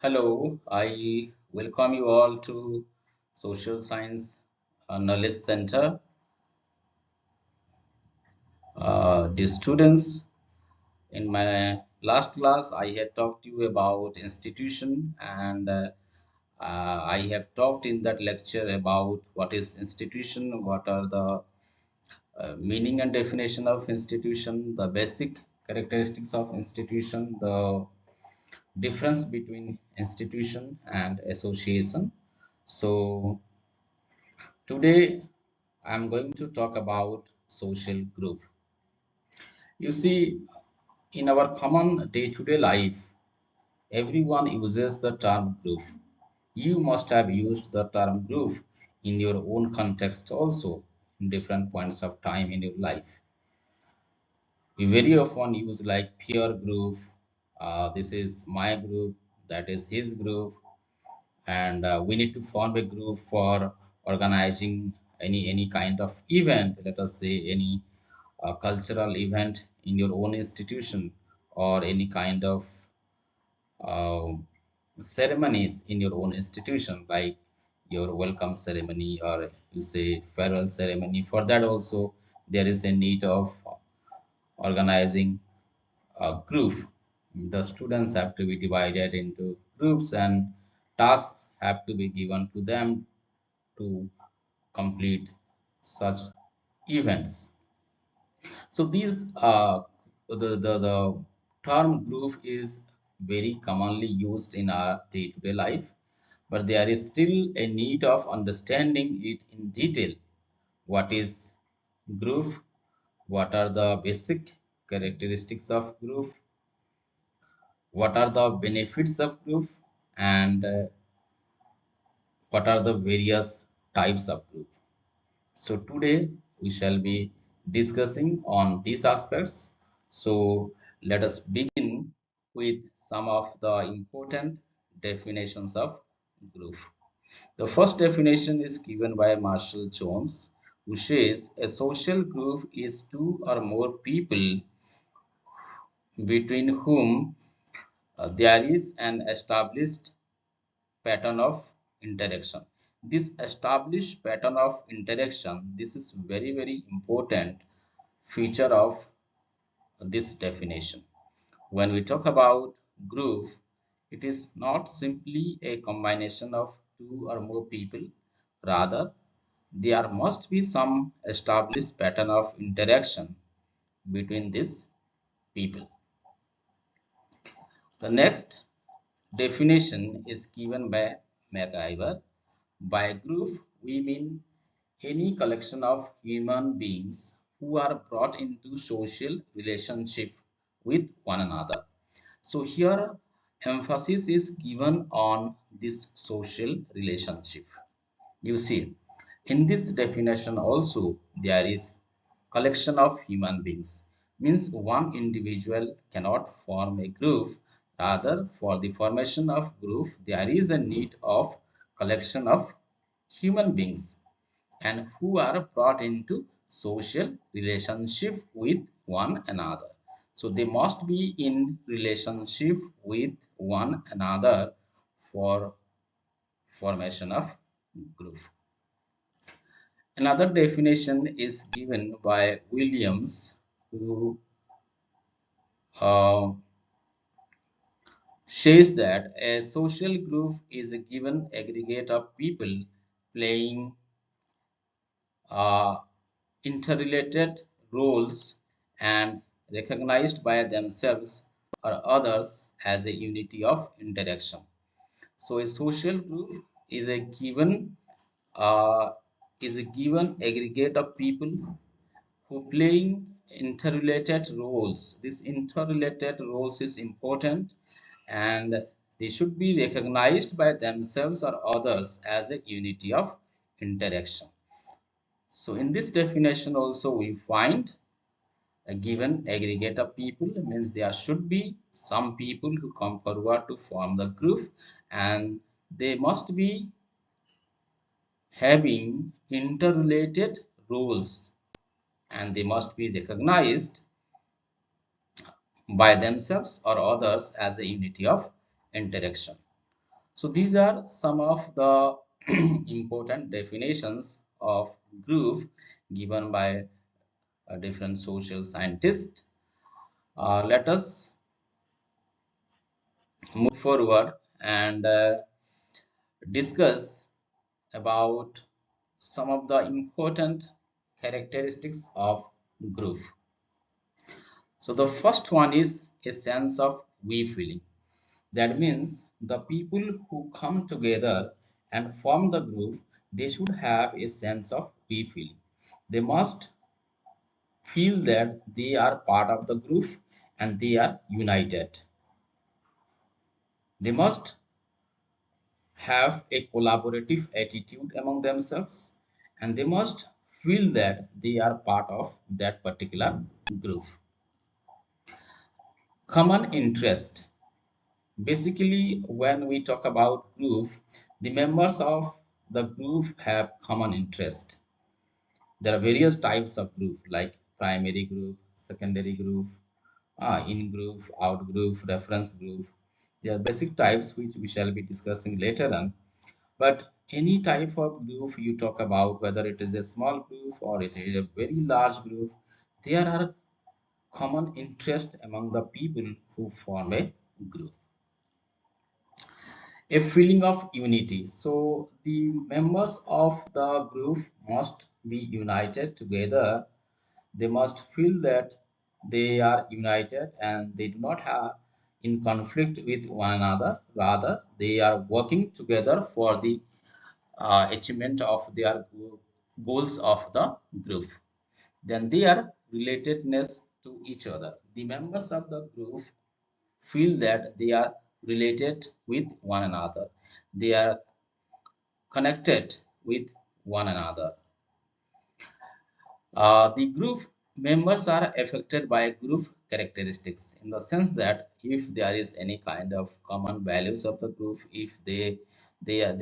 Hello, I welcome you all to Social Science Knowledge Center. Dear students, in my last class, I had talked to you about institution and I have talked in that lecture about what is institution, what are the meaning and definition of institution, the basic characteristics of institution, the difference between institution and association. So today I'm going to talk about social group. You see, in our common day-to-day life, everyone uses the term group. You must have used the term group in your own context also in different points of time in your life. We very often use like peer group. This is my group, that is his group, and we need to form a group for organizing any kind of event. Let us say any cultural event in your own institution or any kind of uh, ceremonies in your own institution, like your welcome ceremony or you say farewell ceremony. For that also there is a need of organizing a group. The students have to be divided into groups and tasks have to be given to them to complete such events. So the term group is very commonly used in our day-to-day life, but there is still a need of understanding it in detail. What is group? What are the basic characteristics of group? What are the benefits of group? And what are the various types of group? So today we shall be discussing on these aspects. So let us begin with some of the important definitions of group. The first definition is given by Marshall Jones, who says a social group is two or more people between whom there is an established pattern of interaction. This established pattern of interaction, this is very important feature of this definition. When we talk about group, it is not simply a combination of two or more people. Rather, there must be some established pattern of interaction between these people. The next definition is given by MacIver. By group, we mean any collection of human beings who are brought into social relationship with one another. So here emphasis is given on this social relationship. You see, in this definition also there is collection of human beings. Means one individual cannot form a group. Rather, for the formation of group, there is a need of collection of human beings and who are brought into social relationship with one another. So they must be in relationship with one another for formation of group. Another definition is given by Williams, who uh, says that a social group is a given aggregate of people playing uh, interrelated roles and recognized by themselves or others as a unity of interaction. So a social group is a given uh, aggregate of people who playing interrelated roles. This interrelated roles is important and they should be recognized by themselves or others as a unity of interaction. So in this definition also we find a given aggregate of people means there should be some people who come forward to form the group and they must be having interrelated roles and they must be recognized by themselves or others as a unity of interaction. So these are some of the important definitions of group given by different social scientists. Let us move forward and discuss about some of the important characteristics of group. So the first one is a sense of we feeling. That means the people who come together and form the group, they should have a sense of we feeling. They must feel that they are part of the group and they are united. They must have a collaborative attitude among themselves and they must feel that they are part of that particular group. Common interest. Basically, when we talk about group, the members of the group have common interest. There are various types of group like primary group, secondary group, in group, out group, reference group. There are basic types which we shall be discussing later on. But any type of group you talk about, whether it is a small group or it is a very large group, there are common interest among the people who form a group. A feeling of unity. So the members of the group must be united together. They must feel that they are united and they do not have in conflict with one another. Rather, they are working together for the achievement of their goals of the group. Then their relatedness to each other. The members of the group feel that they are related with one another. They are connected with one another. The group members are affected by group characteristics in the sense that if there is any kind of common values of the group, if they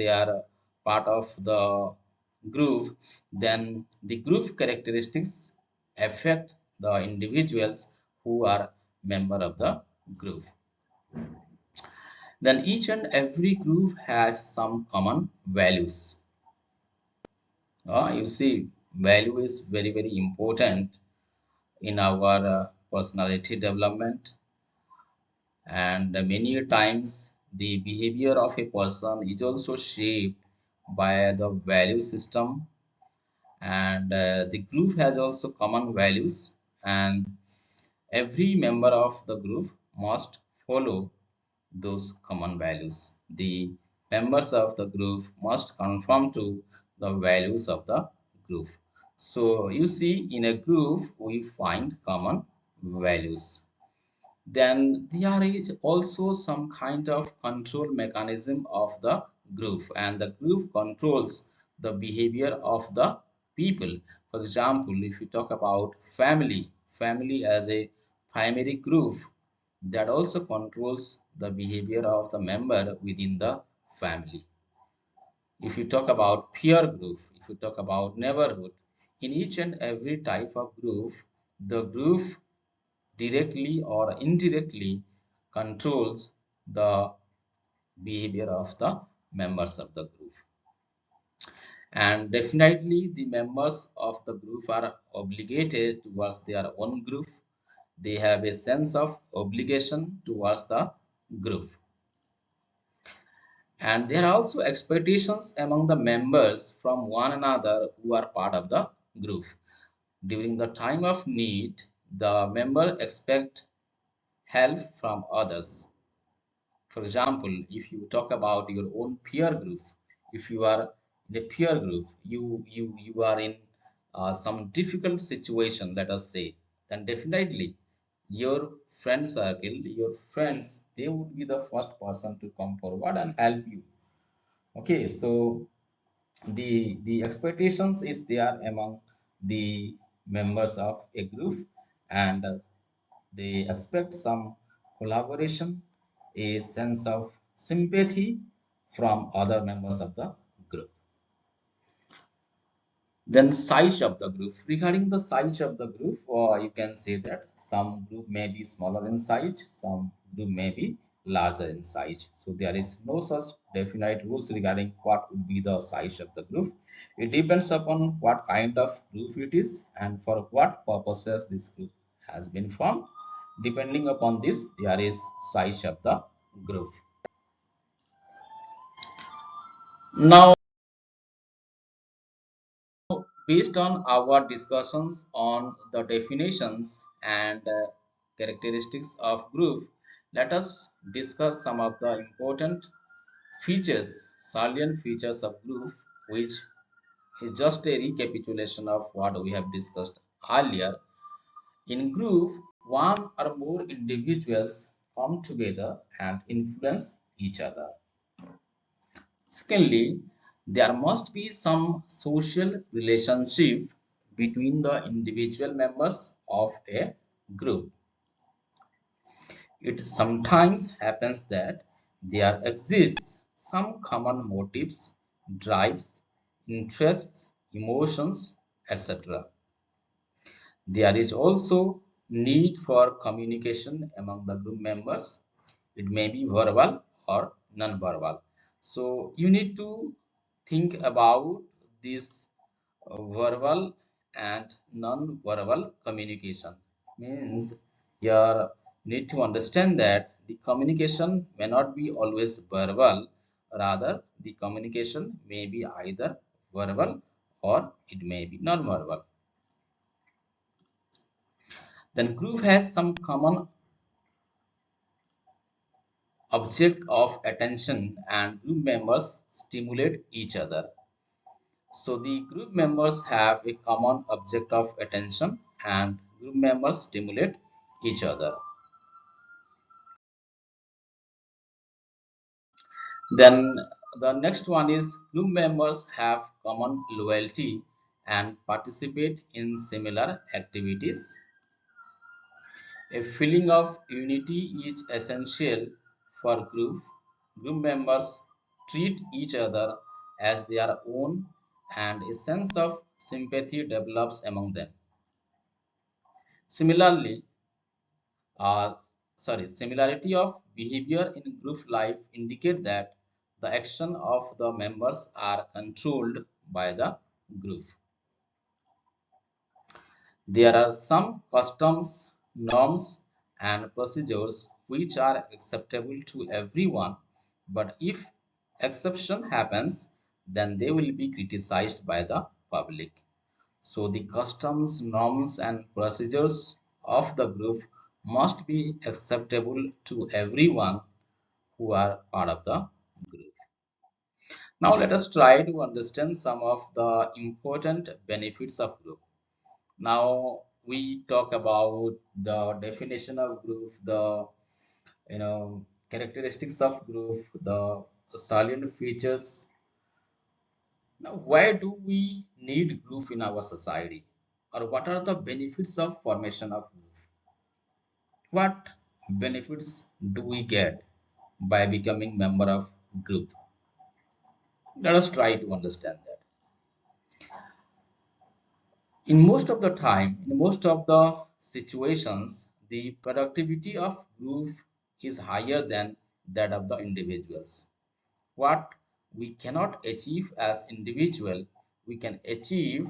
are part of the group, then the group characteristics affect the individuals who are member of the group. Then each and every group has some common values. You see, value is very, very important in our personality development, and many times the behavior of a person is also shaped by the value system, and the group has also common values, and every member of the group must follow those common values. The members of the group must conform to the values of the group. So you see, in a group, we find common values. Then there is also some kind of control mechanism of the group, and the group controls the behavior of the people. For example, if you talk about family as a primary group, that also controls the behavior of the member within the family. If you talk about peer group, if you talk about neighborhood, in each and every type of group, the group directly or indirectly controls the behavior of the members of the group. And definitely the members of the group are obligated towards their own group. They have a sense of obligation towards the group. And there are also expectations among the members from one another who are part of the group. During the time of need, the member expect help from others. For example, if you talk about your own peer group, if you are in a peer group, you are in some difficult situation, let us say, then definitely your friend circle, your friends, they would be the first person to come forward and help you. Okay, so the expectations is there among the members of a group, and they expect some collaboration, a sense of sympathy from other members of the group. Then size of the group. Regarding the size of the group, you can say that some group may be smaller in size, some group may be larger in size. So there is no such definite rules regarding what would be the size of the group. It depends upon what kind of group it is and for what purposes this group has been formed. Depending upon this, there is size of the group. Now, based on our discussions on the definitions and characteristics of group, let us discuss some of the important features, salient features of group, which is just a recapitulation of what we have discussed earlier. In group, one or more individuals come together and influence each other. Secondly, there must be some social relationship between the individual members of a group. It sometimes happens that there exists some common motives, drives, interests, emotions, etc. There is also need for communication among the group members. It may be verbal or non-verbal. So you need to think about this verbal and non-verbal communication. Means you need to understand that the communication may not be always verbal, rather the communication may be either verbal or it may be non-verbal. Then group has some common object of attention and group members stimulate each other. So the group members have a common object of attention and group members stimulate each other. Then the next one is group members have common loyalty and participate in similar activities. A feeling of unity is essential for group. Group members treat each other as their own and a sense of sympathy develops among them. Similarly, uh, similarity of behavior in group life indicate that the action of the members are controlled by the group. There are some customs, norms, and procedures which are acceptable to everyone, but if exception happens, then they will be criticized by the public. So the customs, norms, and procedures of the group must be acceptable to everyone who are part of the group. Now let us try to understand some of the important benefits of group. Now we talk about the definition of group, the characteristics of group, the salient features. Now, why do we need group in our society, or what are the benefits of formation of group? What benefits do we get by becoming member of group? Let us try to understand that. In most of the time, in most of the situations, the productivity of group is higher than that of the individuals. What we cannot achieve as individual, we can achieve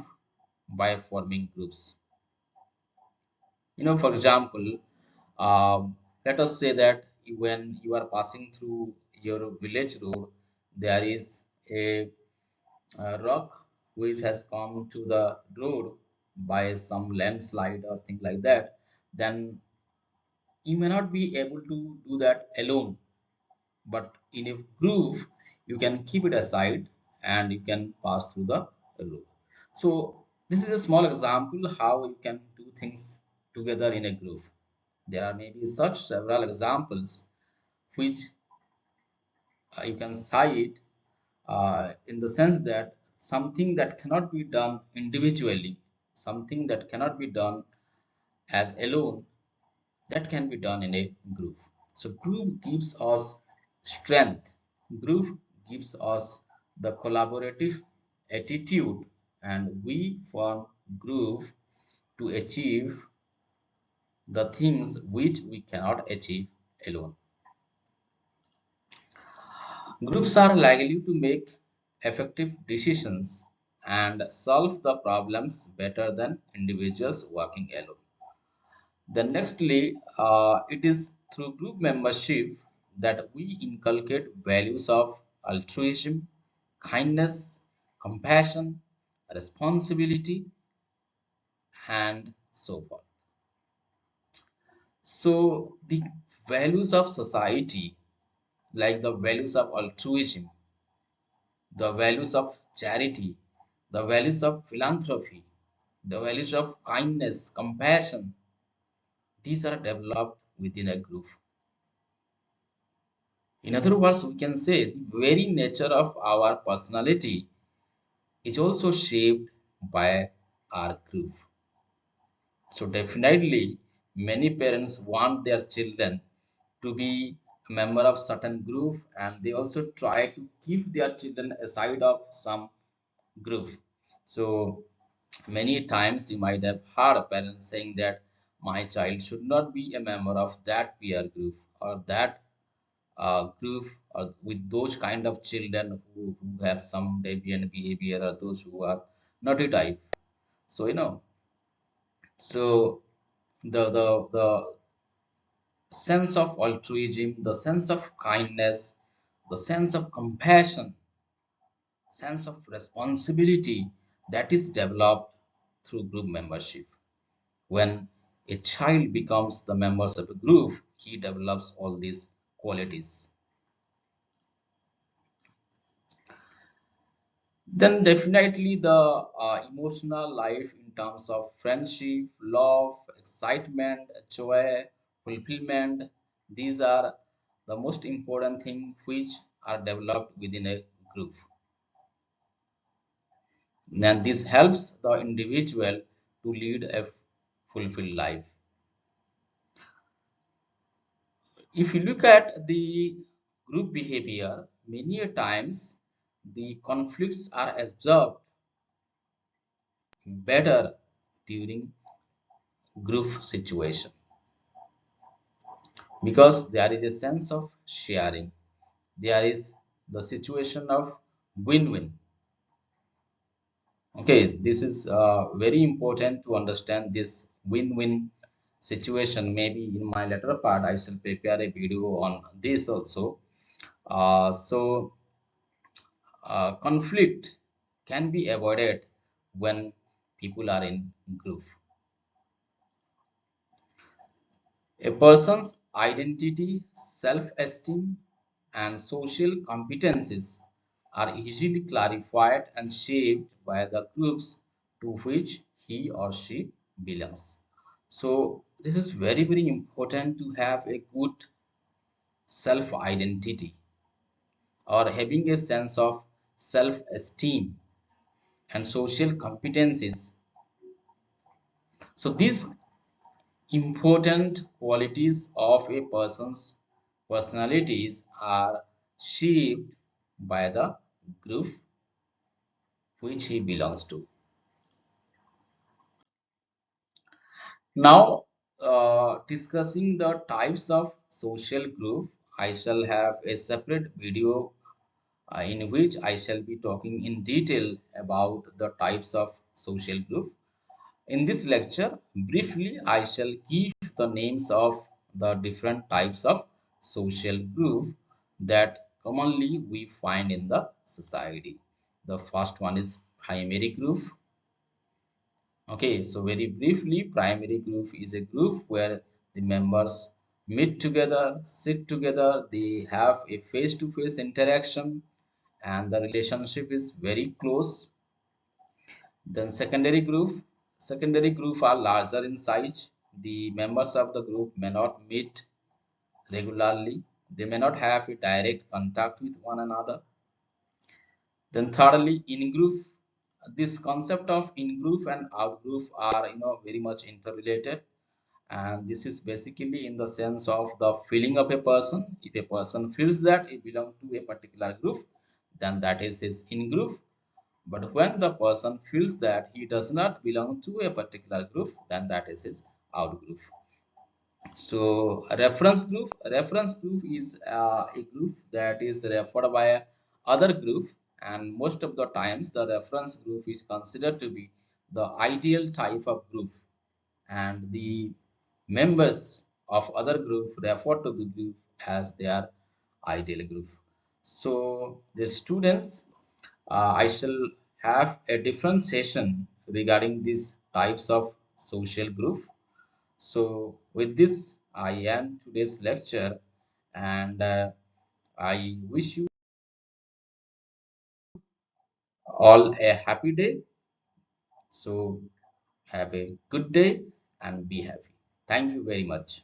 by forming groups. For example, let us say that when you are passing through your village road, there is a rock which has come to the road by some landslide or thing like that, then you may not be able to do that alone, but in a group you can keep it aside and you can pass through the road. So this is a small example how you can do things together in a group. There are maybe such several examples which you can cite in the sense that something that cannot be done individually, something that cannot be done as alone, that can be done in a group. So group gives us strength. Group gives us the collaborative attitude, and we form group to achieve the things which we cannot achieve alone. Groups are likely to make effective decisions and solve the problems better than individuals working alone. Then, nextly, it is through group membership that we inculcate values of altruism, kindness, compassion, responsibility, and so forth. So, the values of society, like the values of altruism, the values of charity, the values of philanthropy, the values of kindness, compassion, these are developed within a group. In other words, we can say the very nature of our personality is also shaped by our group. So, definitely, many parents want their children to be a member of certain group, and they also try to keep their children aside of some group. So, many times you might have heard parents saying that my child should not be a member of that peer group or that group or with those kind of children who have some deviant behavior or those who are naughty type. So so the sense of altruism, the sense of kindness, the sense of compassion, sense of responsibility that is developed through group membership. When a child becomes the members of a group, he develops all these qualities. Then definitely the emotional life in terms of friendship, love, excitement, joy, fulfillment, these are the most important thing which are developed within a group. And this helps the individual to lead a fulfilled life. If you look at the group behavior, many a times the conflicts are absorbed better during group situation because there is a sense of sharing. There is the situation of win-win. Okay, this is very important to understand this win-win situation. Maybe in my later part, I shall prepare a video on this also. So conflict can be avoided when people are in group. A person's identity, self-esteem, and social competencies are easily clarified and shaped by the groups to which he or she belongs. So, this is very, very important to have a good self-identity or having a sense of self-esteem and social competencies. So, these important qualities of a person's personalities are shaped by the group which he belongs to. Now, discussing the types of social group, I shall have a separate video in which I shall be talking in detail about the types of social group. In this lecture, briefly, I shall give the names of the different types of social group that commonly we find in the society. The first one is primary group. Okay, so very briefly, primary group is a group where the members meet together, sit together, they have a face-to-face interaction, and the relationship is very close. Then secondary group are larger in size. The members of the group may not meet regularly. They may not have a direct contact with one another. Then thirdly, in-group. This concept of in-group and out-group are very much interrelated. And this is basically in the sense of the feeling of a person. If a person feels that he belongs to a particular group, then that is his in-group. But when the person feels that he does not belong to a particular group, then that is his out group. So a reference group is a group that is referred by other group, and most of the times the reference group is considered to be the ideal type of group, and the members of other group refer to the group as their ideal group. So the students, I shall have a different session regarding these types of social group. So with this, I end today's lecture, and I wish you all a happy day. So have a good day and be happy. Thank you very much.